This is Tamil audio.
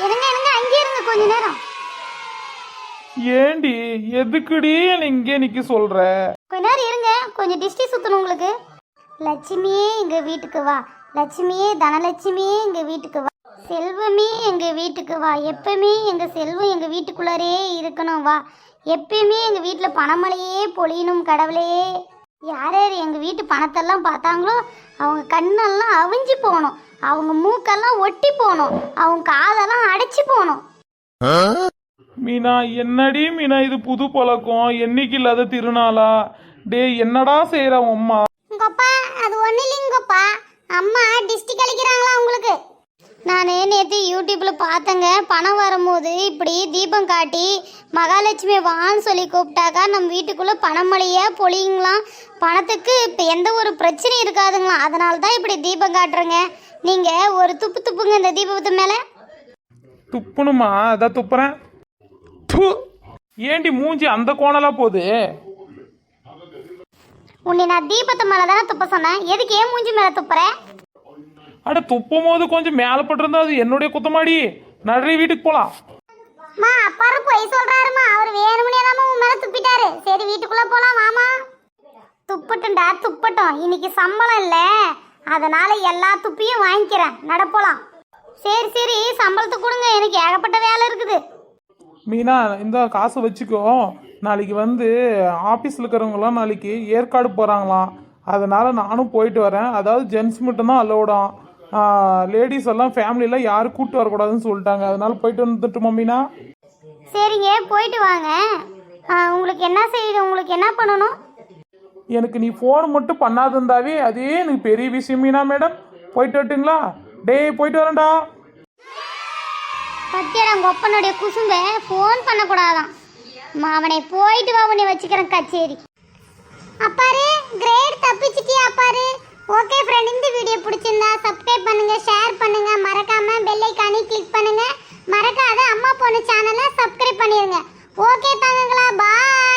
இருங்க இருங்க அங்கேயே இருங்க கொஞ்ச நேரம். ஏண்டி எதுக்குடி இங்கே நிக்க சொல்ற? கொஞ்ச நேரம் இருங்க, கொஞ்சம் டிஸ்டி சுத்தணும் உங்களுக்கு. லட்சுமியே எங்க வீட்டுக்கு வா, லட்சுமியே தனலட்சுமியே எங்க வீட்டுக்கு வா, செல்வமே எங்க வீட்டுக்கு வா, எப்பவுமே எங்க செல்வம் எங்க வீட்டுக்குள்ளாரே இருக்கணும் வா, எப்பயுமே எங்க வீட்டுல பணமழையே பொழியணும் கடவுளே. யார் யார் எங்க வீட்டு பணத்தெல்லாம் பார்த்தாங்களோ அவங்க கண்ணெல்லாம் அவிஞ்சு போகணும், அவங்க மூக்கெல்லாம் ஒட்டி போகணும், அவங்க காதெல்லாம் அடைச்சி போகணும். மீனா என்னடி மீனா இது புது பழக்கம், என்னைக்கு இல்லாத திருநாளா? டே என்னடா செய்யற அம்மா? உங்கப்பா அது ஒண்ணு இல்லைங்கப்பா, அம்மா டிஸ்டி கழிக்கிறாங்களா உங்களுக்கு. நான் நேற்று யூடியூப்ல பார்த்தேங்க, பணம் வரும்போது இப்படி தீபம் காட்டி மகாலட்சுமி வான்னு சொல்லி கூப்பிட்டாக்கா நம்ம வீட்டுக்குள்ள பணமழையா பொழியுங்களாம், பணத்துக்கு இப்போ எந்த ஒரு பிரச்சனையும் இருக்காதுங்களாம். அதனால தான் இப்படி தீபம் காட்டுறேங்க. நீங்க ஒரு துப்பு துப்புங்க இந்த தீபத்து மேல. துப்புணுமா? அதான் துப்புறேன். ஏண்டி மூஞ்சி அந்த கோணலா போகுது? உன்னை நான் தீபத்து மேல தானே துப்ப சொன்னேன், எதுக்கு ஏன் மூஞ்சி மேல துப்புற? அட துப்பும் போது கொஞ்சம் மேல பட்டிருந்தா அது என்னுடைய குத்தமாடி. நடுற வீட்டுக்கு போலாம். மா அப்பாரு போய் சொல்றாருமா, அவர் வேணும்னே தான் உன் மேல துப்பிட்டாரு. சரி வீட்டுக்குள்ள போலாம் வாமா. துப்பட்டும்டா துப்பட்டும், இன்னைக்கு சம்பளம் இல்ல, அதனால எல்லா துப்பியும் வாங்கிக்கிறேன், நடப்போலாம். சரி சரி சம்பளத்தை கொடுங்க, எனக்கு ஏகப்பட்ட வேலை இருக்குது. மீனா இந்த காசு வச்சுக்கோ, நாளைக்கு வந்து ஆஃபீஸில் இருக்கிறவங்களாம் நாளைக்கு ஏற்காடு போகிறாங்களாம், அதனால் நானும் போயிட்டு வரேன். அதாவது ஜென்ஸ் மட்டும்தான் அலோடாம், லேடிஸ் எல்லாம் ஃபேமிலியில் யாரும் கூப்பிட்டு வரக்கூடாதுன்னு சொல்லிட்டாங்க, அதனால போயிட்டு வந்துட்டுமா மீனா? சரிங்க போயிட்டு வாங்க. உங்களுக்கு என்ன செய்யுது, உங்களுக்கு என்ன பண்ணணும்? எனக்கு நீ ஃபோன் மட்டும் பண்ணாதுந்தாவே அதே எனக்கு பெரிய விஷயம் மீனா மேடம். போயிட்டு வரட்டுங்களா? டேய் போயிட்டு வரேன்டா. பத்தியடா கொப்பனுடைய குசும்ப ஃபோன் பண்ணக்கூடாதான், அவனை போயிட்டு வா, உன்னை வச்சுக்கிறேன் கச்சேரி. அப்பாரு கிரேட் தப்பிச்சிட்டியா அப்பாரு? ஓகே ஃப்ரெண்ட், இந்த வீடியோ பிடிச்சிருந்தா சப்ஸ்கிரைப் பண்ணுங்க, ஷேர் பண்ணுங்க, மறக்காம பெல் ஐகானை கிளிக் பண்ணுங்க, மறக்காத அம்மா பொண்ணு சேனலை சப்ஸ்கிரைப் பண்ணிருங்க. ஓகே தாங்கங்களா, பாய்.